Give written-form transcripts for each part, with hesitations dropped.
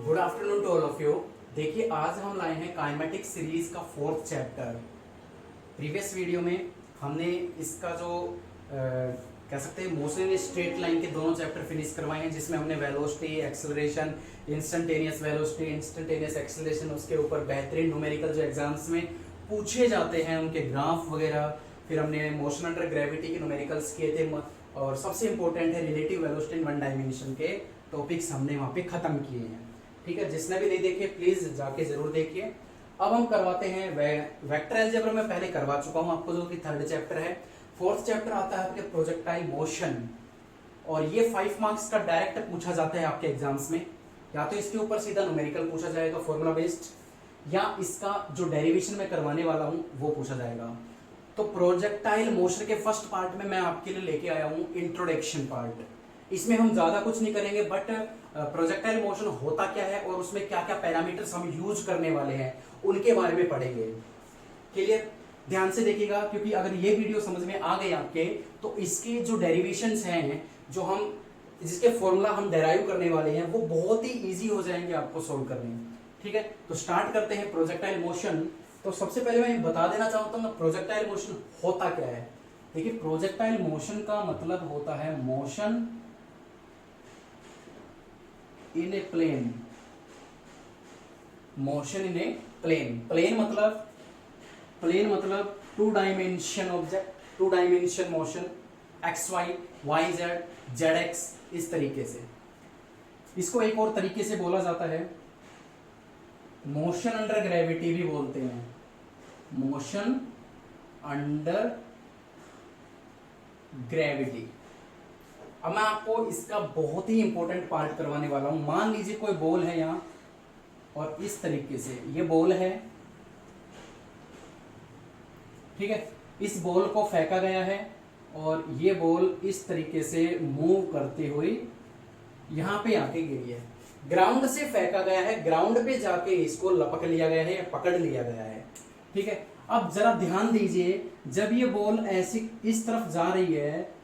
Good afternoon to all of you. देखिए, आज हम लाए हैं काइनेमेटिक सीरीज का 4th चैप्टर। प्रीवियस वीडियो में हमने इसका जो कह सकते हैं मोशन इन स्ट्रेट लाइन के दोनों चैप्टर फिनिश करवाए हैं, जिसमें हमने velocity, acceleration, instantaneous velocity, instantaneous acceleration, उसके ऊपर बेहतरीन न्यूमेरिकल जो एग्जाम्स में पूछे जाते हैं उनके ग्राफ वगैरह, फिर हमने मोशन अंडर ग्रेविटी के न्यूमेरिकल्स किए थे, और सबसे इंपॉर्टेंट है relative velocity in one dimension के टॉपिक्स हमने वहाँ पे खत्म किए हैं। ठीक है, जिसने भी नहीं देखे प्लीज जाके जरूर देखिए। अब हम करवाते हैं वेक्टर अलजेब्रा में पहले करवा चुका हूं आपको, जो कि 3rd चैप्टर है। 4th चैप्टर आता है आपके प्रोजेक्टाइल मोशन, और ये 5 मार्क्स का डायरेक्ट पूछा जाता है आपके एग्जाम्स में। या तो इसके ऊपर सीधा न्यूमेरिकल पूछा जाएगा फॉर्मूला बेस्ड, या इसका जो डेरिवेशन में करवाने वाला हूं वो पूछा जाएगा। तो प्रोजेक्टाइल मोशन के फर्स्ट पार्ट में मैं आपके लिए लेके आया हूं इंट्रोडक्शन पार्ट। इसमें हम ज्यादा कुछ नहीं करेंगे, बट प्रोजेक्टाइल मोशन होता क्या है और उसमें क्या क्या पैरामीटर्स हम यूज करने वाले हैं उनके बारे में पढ़ेंगे। क्लियर? ध्यान से देखिएगा, क्योंकि अगर ये वीडियो समझ में आ गए आपके, तो इसके जो डेरिवेशंस हैं, जो हम जिसके फॉर्मूला हम डेराइव करने वाले हैं, वो बहुत ही इजी हो जाएंगे आपको सोल्व करने। ठीक है, तो स्टार्ट करते हैं प्रोजेक्टाइल मोशन। तो सबसे पहले मैं बता देना चाहता हूँ प्रोजेक्टाइल मोशन होता क्या है। देखिए, प्रोजेक्टाइल मोशन का मतलब होता है motion in a plane. Motion in a plane. Plane मतलब 2 dimension object, 2 dimension motion, x y, y z, z x, इस तरीके से। इसको एक और तरीके से बोला जाता है मोशन अंडर ग्रेविटी भी बोलते हैं। Motion under gravity. अब मैं आपको इसका बहुत ही इंपॉर्टेंट पार्ट करवाने वाला हूं। मान लीजिए कोई बॉल है यहां, और इस तरीके से ये बॉल है। ठीक है, इस बॉल को फेंका गया है, और ये बॉल इस तरीके से मूव करते हुए यहां पे आके गिरी है। ग्राउंड से फेंका गया है, ग्राउंड पे जाके इसको लपक लिया गया है या पकड़ लिया गया है। ठीक है, अब जरा ध्यान दीजिए, जब ये बॉल ऐसी इस तरफ जा रही है,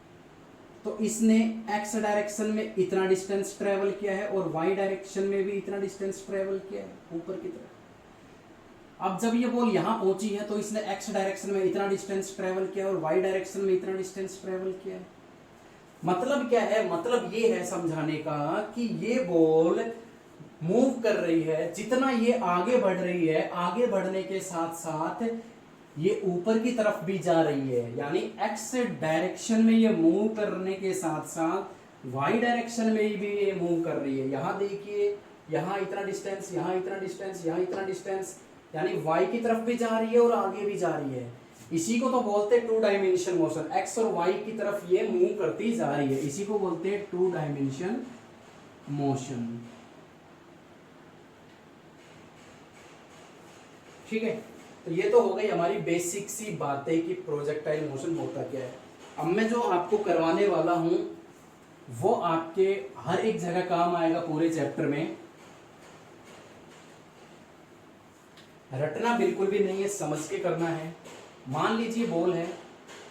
तो इसने एक्स डायरेक्शन में इतना डिस्टेंस ट्रेवल किया है, और वाई डायरेक्शन में भी इतना डिस्टेंस ट्रेवल किया है ऊपर की तरफ। अब जब ये बॉल यहां पहुंची है, तो इसने एक्स डायरेक्शन में इतना डिस्टेंस ट्रेवल किया और वाई डायरेक्शन में इतना डिस्टेंस ट्रेवल किया है। मतलब क्या है? मतलब ये है समझाने का कि ये बॉल मूव कर रही है, जितना ये आगे बढ़ रही है, आगे बढ़ने के साथ साथ ये ऊपर की तरफ भी जा रही है। यानी एक्स डायरेक्शन में ये मूव करने के साथ साथ वाई डायरेक्शन में भी ये मूव कर रही है। यहां देखिए, यहां इतना डिस्टेंस, यहां इतना डिस्टेंस, यहां इतना डिस्टेंस, यानी वाई की तरफ भी जा रही है और आगे भी जा रही है। इसी को तो बोलते हैं 2 डायमेंशन मोशन। एक्स और वाई की तरफ ये मूव करती जा रही है, इसी को बोलते हैं 2 डायमेंशन मोशन। ठीक है, तो ये तो हो गई हमारी बेसिक सी बातें कि प्रोजेक्टाइल मोशन होता क्या है। अब मैं जो आपको करवाने वाला हूं वो आपके हर एक जगह काम आएगा पूरे चैप्टर में। रटना बिल्कुल भी नहीं है, समझ के करना है। मान लीजिए बॉल है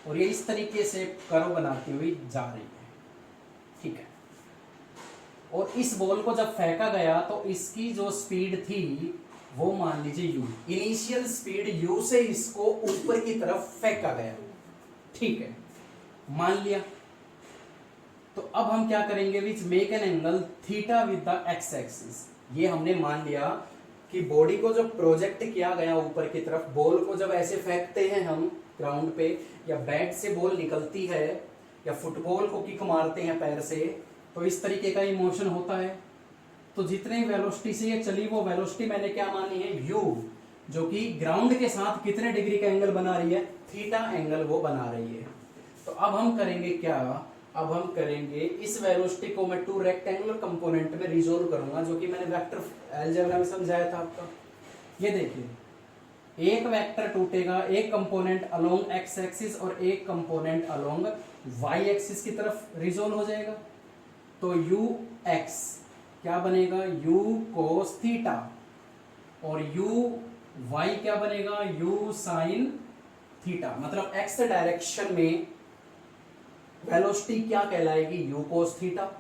और ये इस तरीके से कर्व बनाती हुई जा रही है। ठीक है, और इस बॉल को जब फेंका गया तो इसकी जो स्पीड थी वो मान लीजिए u। इनिशियल स्पीड u से इसको ऊपर की तरफ फेंका गया। ठीक है, मान लिया। तो अब हम क्या करेंगे? Which make an angle theta with the x axis. ये हमने मान लिया कि बॉडी को जब प्रोजेक्ट किया गया ऊपर की तरफ, बॉल को जब ऐसे फेंकते हैं हम ग्राउंड पे, या बैट से बॉल निकलती है, या फुटबॉल को किक मारते हैं पैर से, तो इस तरीके का इमोशन होता है। तो जितने वेलोसिटी से ये चली, वो वेलोसिटी मैंने क्या मानी है? u, जो कि ग्राउंड के साथ कितने डिग्री का एंगल बना रही है? थीटा एंगल वो बना रही है। तो अब हम करेंगे क्या? अब हम करेंगे इस वेलोसिटी को मैं 2 रेक्टेंगुलर कंपोनेंट में रिजोल्व करूंगा, जो कि मैंने वेक्टर अलजेब्रा में समझाया था आपका। ये देखिए, एक वेक्टर टूटेगा, एक कंपोनेंट अलोंग एक्स एक्सिस और एक कंपोनेंट अलोंग वाई एक्सिस की तरफ रिजोल्व हो जाएगा। तो यू एक्स क्या बनेगा? u cos थीटा, और u y क्या बनेगा? u sin theta. मतलब x डायरेक्शन में वेलोसिटी क्या कहलाएगी? u cos थीटा,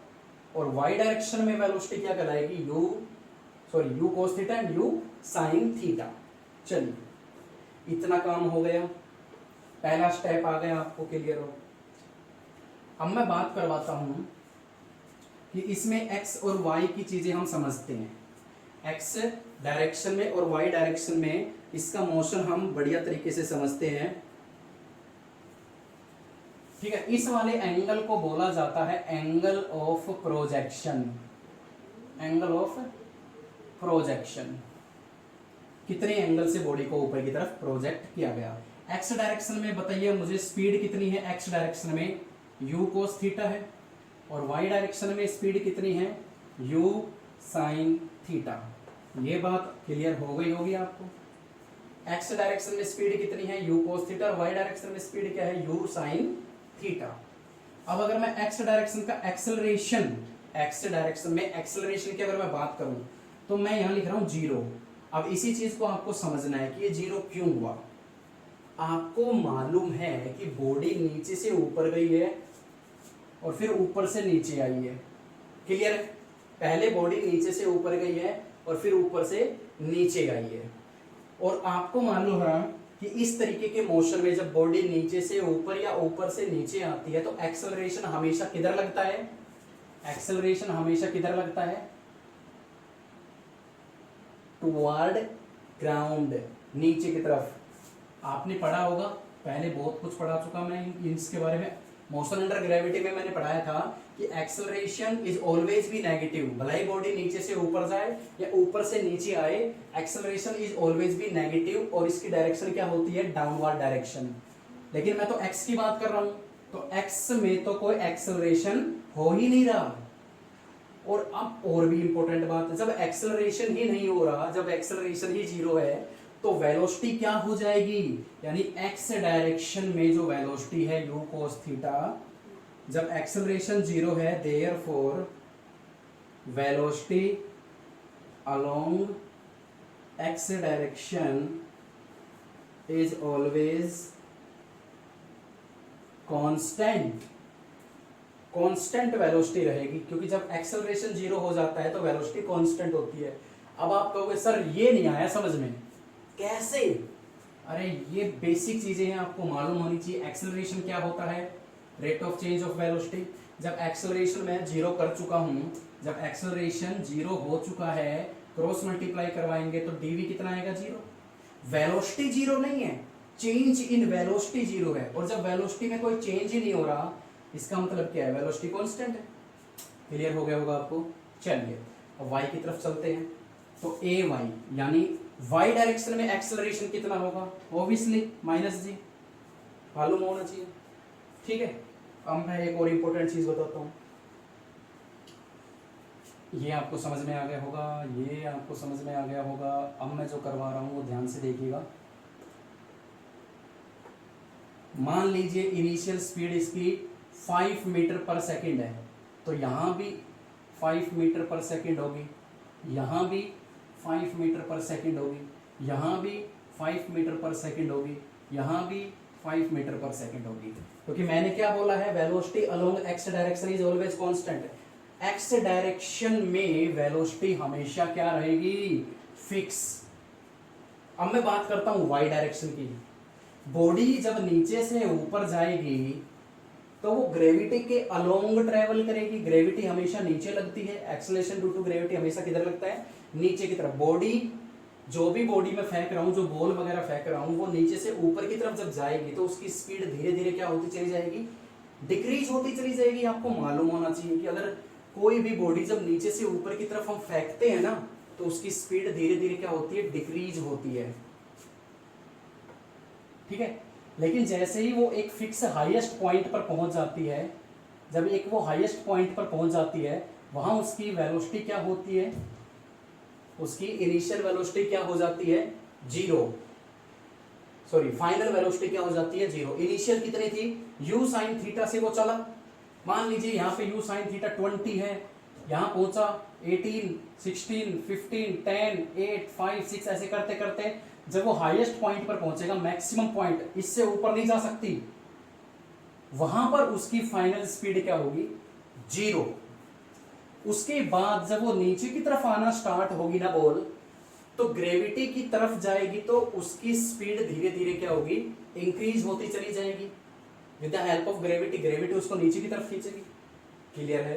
और y डायरेक्शन में वेलोसिटी क्या कहलाएगी? u sorry you cos theta and you sine theta. चलिए इतना काम हो गया, पहला स्टेप आ गया, आपको क्लियर हो। अब मैं बात करवाता हूं कि इसमें एक्स और वाई की चीजें हम समझते हैं। एक्स डायरेक्शन में और वाई डायरेक्शन में इसका मोशन हम बढ़िया तरीके से समझते हैं। ठीक है, इस वाले एंगल को बोला जाता है angle of projection. Angle of projection, कितने एंगल से बॉडी को ऊपर की तरफ प्रोजेक्ट किया गया। एक्स डायरेक्शन में बताइए मुझे स्पीड कितनी है, एक्स डायरेक्शन में u cos थीटा है, और y डायरेक्शन में स्पीड कितनी है, u sin थीटा। ये बात क्लियर हो गई होगी आपको। x डायरेक्शन में स्पीड कितनी है, u cos थीटा, और y डायरेक्शन में स्पीड क्या है, u sin थीटा। अब अगर मैं x डायरेक्शन का एक्सेलरेशन, x डायरेक्शन में एक्सेलरेशन की अगर मैं बात करूं तो मैं यहां लिख रहा हूं 0। अब इसी चीज को आपको समझना है कि ये 0 क्यों हुआ। आपको मालूम है कि बॉडी नीचे से ऊपर गई है और फिर ऊपर से नीचे आई है, क्लियर। पहले बॉडी नीचे से ऊपर गई है और फिर ऊपर से नीचे आई है, और आपको मालूम है कि इस तरीके के मोशन में जब बॉडी नीचे से ऊपर या ऊपर से नीचे आती है तो एक्सेलरेशन हमेशा किधर लगता है, एक्सेलरेशन हमेशा किधर लगता है, टुवर्ड ग्राउंड, नीचे की तरफ। आपने पढ़ा होगा, पहले बहुत कुछ पढ़ा चुका मैं इसके बारे में। मोशन अंडर ग्रेविटी में मैंने पढ़ाया था कि एक्सेलरेशन इज ऑलवेज भी नेगेटिव, भले ही बॉडी नीचे से ऊपर जाए या ऊपर से नीचे आए, एक्सेलरेशन इज ऑलवेज भी नेगेटिव, और इसकी डायरेक्शन क्या होती है, डाउनवर्ड डायरेक्शन। लेकिन मैं तो एक्स की बात कर रहा हूं, तो एक्स में तो कोई एक्सेलरेशन हो ही नहीं रहा। और अब और भी इंपॉर्टेंट बात, जब एक्सेलरेशन ही नहीं हो रहा, जब एक्सेलरेशन ही 0 है, तो वेलोसिटी क्या हो जाएगी, यानी एक्स डायरेक्शन में जो वेलोसिटी है u cos थीटा, जब एक्सेलरेशन 0 है, therefore velocity along x direction is always constant. Constant velocity रहेगी, क्योंकि जब एक्सेलरेशन 0 हो जाता है तो वेलोसिटी कांस्टेंट होती है। अब आप कहोगे सर ये नहीं आया समझ में, कैसे? अरे ये बेसिक चीजें हैं, आपको मालूम होनी चाहिए। एक्सेलरेशन क्या होता है, rate of change of velocity. जब एक्सेलरेशन मैं 0 कर चुका हूं, जब एक्सेलरेशन 0 हो चुका है, क्रॉस मल्टीप्लाई करवाएंगे तो डीवी कितना आएगा, 0। वेलोसिटी 0 नहीं है, चेंज इन वेलोसिटी 0 है, और जब वेलोसिटी में कोई चेंज ही नहीं हो रहा, इसका मतलब क्या है, वेलोसिटी कांस्टेंट है। क्लियर हो गया होगा आपको। चलिए अब y की तरफ चलते हैं, तो ए वाई यानी y डायरेक्शन में एक्सेलरेशन कितना होगा, ऑब्वियसली -g, मालूम होना चाहिए। ठीक है, अब मैं एक और इंपॉर्टेंट चीज बताता हूं, ये आपको समझ में आ गया होगा, ये आपको समझ में आ गया होगा। अब मैं जो करवा रहा हूं वो ध्यान से देखिएगा। मान लीजिए इनिशियल स्पीड इसकी 5 मीटर पर सेकंड है, तो यहां भी 5 मीटर पर सेकंड होगी, यहां भी 5 मीटर पर सेकंड होगी, यहां भी 5 मीटर पर सेकंड होगी, यहां भी 5 मीटर पर सेकंड होगी। क्योंकि मैंने क्या बोला है, velocity along x direction is always constant. X direction में वेलोसिटी हमेशा क्या रहेगी, फिक्स। अब मैं बात करता हूं वाई डायरेक्शन की। बॉडी जब नीचे से ऊपर जाएगी तो वो ग्रेविटी के अलोंग ट्रेवल करेगी। ग्रेविटी हमेशा नीचे लगती है, एक्सेलरेशन ड्यू टू ग्रेविटी हमेशा किधर लगता है, नीचे की तरफ। बॉडी जो भी बॉडी में फेंक रहा हूं, जो बॉल वगैरह फेंक रहा हूं, वो नीचे से ऊपर की तरफ जब जाएगी तो उसकी स्पीड धीरे धीरे क्या होती चली जाएगी, डिक्रीज होती चली जाएगी। आपको मालूम होना चाहिए कि अगर कोई भी बॉडी जब नीचे से ऊपर की तरफ हम फेंकते हैं ना, तो उसकी स्पीड धीरे धीरे क्या होती है, डिक्रीज होती है। ठीक है, लेकिन जैसे ही वो एक फिक्स हाईएस्ट पॉइंट पर पहुंच जाती है, जब एक वो हाईएस्ट पॉइंट पर पहुंच जाती है, वहां उसकी वेलोसिटी क्या होती है, उसकी इनिशियल वेलोसिटी क्या हो जाती है, 0। सॉरी, फाइनल वेलोसिटी क्या हो जाती है, 0। इनिशियल कितनी थी, u sin थीटा से वो चला। मान लीजिए यहाँ पे u sin थीटा 20 है, यहाँ पहुंचा 18, 16, 15, 10, 8, 5, 6 ऐसे करते करते जब वो हाईएस्ट पॉइंट पर पहुंचेगा, मैक्सिमम पॉइंट, इससे ऊपर नहीं जा सकती, वहां पर उसकी फाइनल स्पीड क्या होगी, 0। उसके बाद जब वो नीचे की तरफ आना स्टार्ट होगी ना बॉल, तो ग्रेविटी की तरफ जाएगी, तो उसकी स्पीड धीरे धीरे क्या होगी, इंक्रीज होती चली जाएगी with the help of gravity. Gravity उसको नीचे की तरफ खींचेगी। क्लियर है?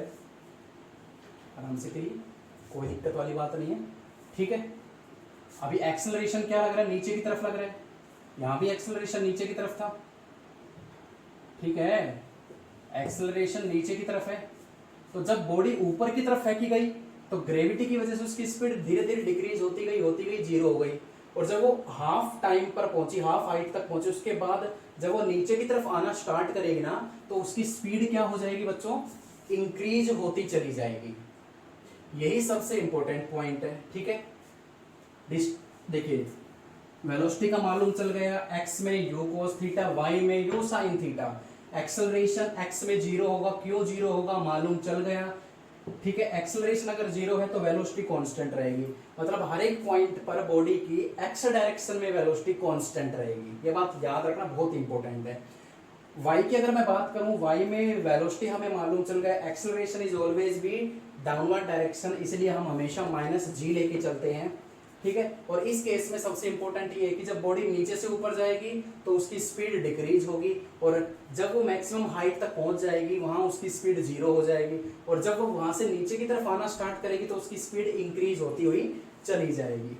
आराम से करिए, कोई दिक्कत वाली बात नहीं है। ठीक है, अभी एक्सेलरेशन क्या लग रहा है, नीचे की तरफ लग रहा है। यहां भी एक्सेलरेशन नीचे की तरफ था। ठीक है, एक्सेलरेशन नीचे की तरफ है। तो जब बॉडी ऊपर की तरफ फेंकी गई तो ग्रेविटी की वजह से उसकी स्पीड धीरे धीरे डिक्रीज होती गई, जीरो हो गई। और जब वो हाफ टाइम पर पहुंची, हाफ हाइट तक पहुंची, उसके बाद जब वो नीचे की तरफ आना स्टार्ट करेगी ना, तो उसकी स्पीड क्या हो जाएगी बच्चों, इंक्रीज होती चली जाएगी। यही सबसे इंपॉर्टेंट पॉइंट है। ठीक है, देखिए वेलोसिटी का मालूम चल गया, एक्स में यू कोस थीटा, वाई में you sine theta. Acceleration x में जीरो होगा, क्यों जीरो होगा मालूम चल गया। ठीक है, एक्सेलरेशन अगर जीरो है तो वेलोसिटी कांस्टेंट रहेगी, मतलब हर एक पॉइंट पर बॉडी की एक्स डायरेक्शन में वेलोसिटी कांस्टेंट रहेगी। ये बात याद रखना बहुत इंपॉर्टेंट है। वाई की अगर मैं बात करूं, वाई में वेलोसिटी हमें मालूम चल गया, acceleration is always be downward direction, इसलिए हम हमेशा माइनस जी लेके चलते हैं। ठीक है, और इस केस में सबसे इंपॉर्टेंट ये है कि जब बॉडी नीचे से ऊपर जाएगी तो उसकी स्पीड डिक्रीज होगी, और जब वो मैक्सिमम हाइट तक पहुंच जाएगी वहां उसकी स्पीड जीरो हो जाएगी, और जब वो वहां से नीचे की तरफ आना स्टार्ट करेगी तो उसकी स्पीड इंक्रीज होती हुई चली जाएगी।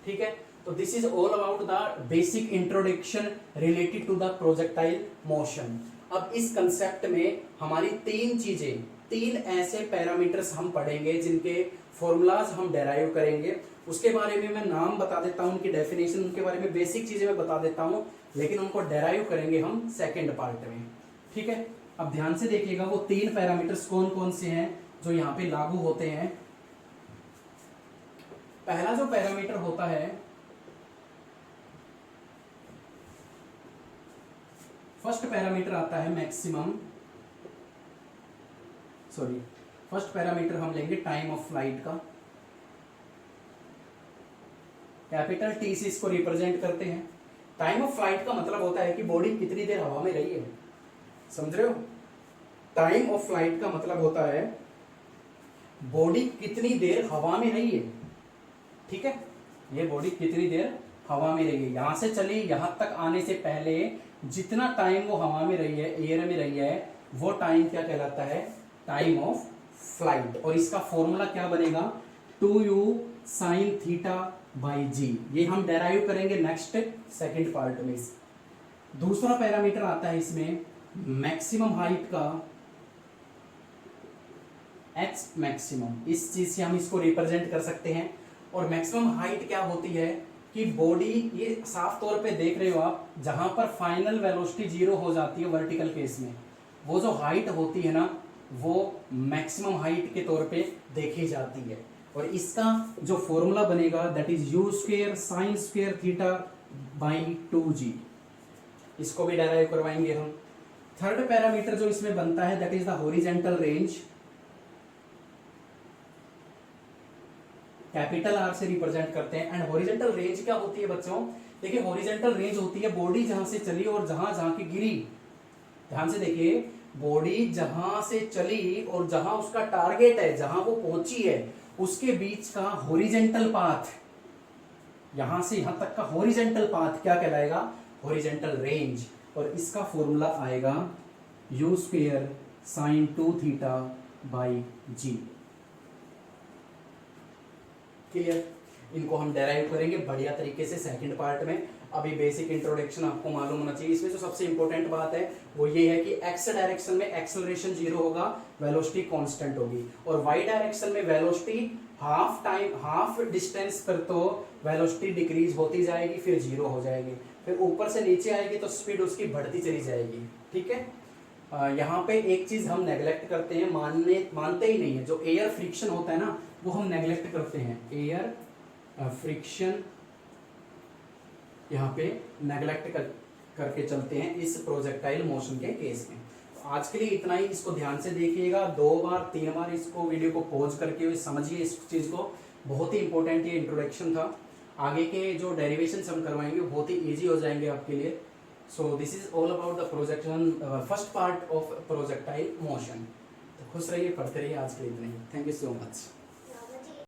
ठीक है, तो this is all about the basic introduction related to the projectile motion. अब इस कंसेप्ट में हमारी तीन ऐसे पैरामीटर्स हम पढ़ेंगे जिनके फॉर्मूलाज हम डेराइव करेंगे। उसके बारे में मैं नाम बता देता हूं, उनकी डेफिनेशन, उनके बारे में बेसिक चीजें मैं बता देता हूं, लेकिन उनको डेराइव करेंगे हम सेकंड पार्ट में। ठीक है, अब ध्यान से देखिएगा वो तीन पैरामीटर्स कौन कौन से हैं जो यहाँ पे लागू होते हैं। पहला जो पैरामीटर होता है, फर्स्ट पैरामीटर आता है मैक्सिमम, फर्स्ट पैरामीटर हम लेंगे टाइम ऑफ फ्लाइट का। कैपिटल टी से इसको रिप्रेजेंट करते हैं। टाइम ऑफ फ्लाइट का मतलब होता है कि बॉडी कितनी देर हवा में रही है, समझ रहे हो? टाइम ऑफ फ्लाइट का मतलब होता है बॉडी कितनी देर हवा में रही है। ठीक है, ये बॉडी कितनी देर हवा में रही है, यहां से चली यहां तक आने से पहले जितना टाइम वो हवा में रही है, एयर में रही है, वो टाइम क्या कहलाता है, टाइम ऑफ फ्लाइट। और इसका फॉर्मूला क्या बनेगा, 2u sin थीटा बाई जी। ये हम डेराइव करेंगे नेक्स्ट सेकंड पार्ट में। दूसरा पैरामीटर आता है इसमें मैक्सिमम हाइट का, x मैक्सिमम, इस चीज से हम इसको रिप्रेजेंट कर सकते हैं। और मैक्सिमम हाइट क्या होती है कि बॉडी, ये साफ तौर पे देख रहे हो आप, जहां पर फाइनल वेलोसिटी जीरो हो जाती है वर्टिकल केस में, वो जो हाइट होती है ना, वो मैक्सिमम हाइट के तौर पे देखी जाती है। और इसका जो फॉर्मूला बनेगा that is you square sine square theta by 2g। इसको भी डेराइव करवाएंगे हम। थर्ड पैरामीटर जो इसमें बनता है that is the horizontal range, capital R से रिप्रेजेंट करते हैं। एंड हॉरिजॉन्टल रेंज क्या होती है बच्चों, देखिए हॉरिजॉन्टल रेंज होती है बॉडी जहां से चली और जहां जहां की गिरी। ध्यान से देखिए, बॉडी जहां से चली और जहां उसका टारगेट है, जहां वो पहुंची है, उसके बीच का हॉरिजॉन्टल पाथ, यहां से यहां तक का हॉरिजॉन्टल पाथ क्या कहलाएगा, हॉरिजॉन्टल रेंज। और इसका फॉर्मूला आएगा u square sine 2 theta by g. Clear? इनको हम डेराइव करेंगे बढ़िया तरीके से सेकंड पार्ट में। अभी बेसिक इंट्रोडक्शन आपको मालूम होना चाहिए। इसमें जो सबसे इंपॉर्टेंट बात है वो ये है कि एक्स डायरेक्शन में एक्सेलरेशन जीरो होगा, वेलोसिटी कांस्टेंट होगी, और वाई डायरेक्शन में वेलोसिटी हाफ डिस्टेंस पर तो वेलोसिटी डिक्रीज होती जाएगी, फिर जीरो हो जाएगी, फिर ऊपर से नीचे आएगी तो स्पीड उसकी बढ़ती चली जाएगी। ठीक है, यहाँ पे एक चीज हम नेग्लेक्ट करते हैं, मानते ही नहीं है, जो एयर फ्रिक्शन होता है ना, वो हम नेग्लेक्ट करते हैं। एयर फ्रिक्शन यहाँ पे नेग्लेक्ट करके चलते हैं इस प्रोजेक्टाइल मोशन के केस में। तो आज के लिए इतना ही, इसको ध्यान से देखिएगा, 2 बार 3 बार इसको वीडियो को पॉज करके समझिए इस चीज को। बहुत ही इंपॉर्टेंट ये इंट्रोडक्शन था। आगे के जो डेरिवेशन हम करवाएंगे वो बहुत ही ईजी हो जाएंगे आपके लिए। So this is all about the projection, first part of projectile motion. खुश रहिए, पढ़ते रहिए। आज के लिए इतना ही। Thank you so much.